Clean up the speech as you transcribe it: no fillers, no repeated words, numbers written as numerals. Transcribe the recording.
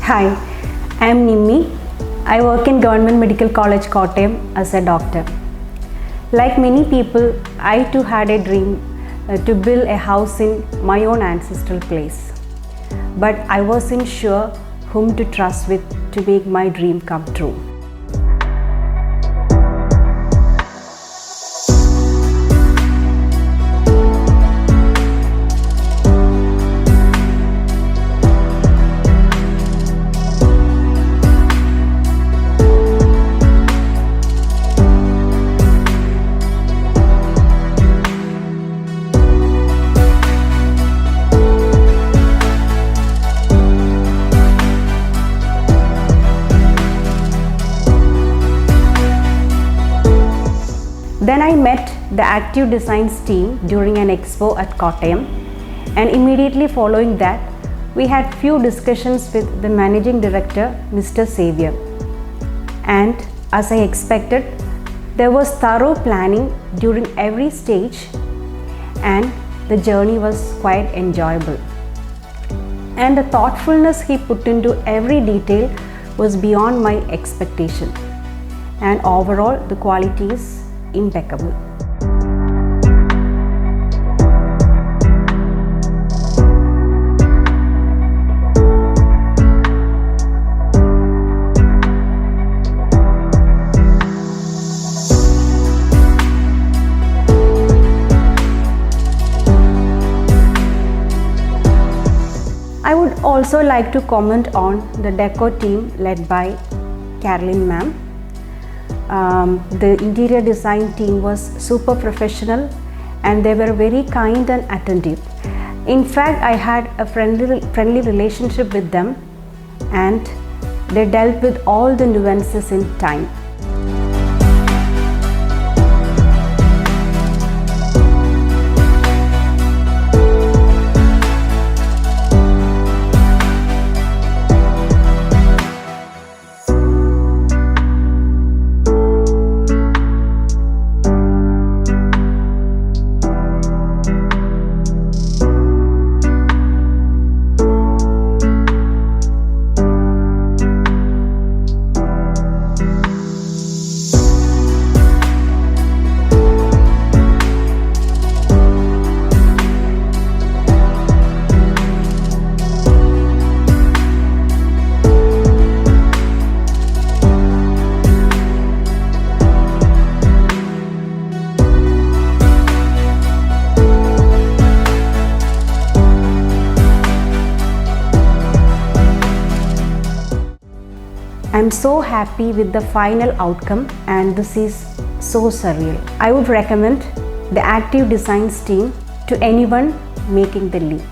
Hi, I am Nimmy. I work in Government Medical College Kottayam as a doctor. Like many people, I too had a dream to build a house in my own ancestral place. But I wasn't sure whom to trust with to make my dream come true. Then I met the Active Designs team during an expo at Kottayam, and immediately following that, we had few discussions with the managing director, Mr. Xavier. And as I expected, there was thorough planning during every stage, and the journey was quite enjoyable. And the thoughtfulness he put into every detail was beyond my expectation. And overall, the quality is impeccable. I would also like to comment on the decor team led by Caroline ma'am. The interior design team was super professional and they were very kind and attentive. In fact, I had a friendly relationship with them and they dealt with all the nuances in time. I'm so happy with the final outcome and this is so surreal. I would recommend the Active Designs team to anyone making the leap.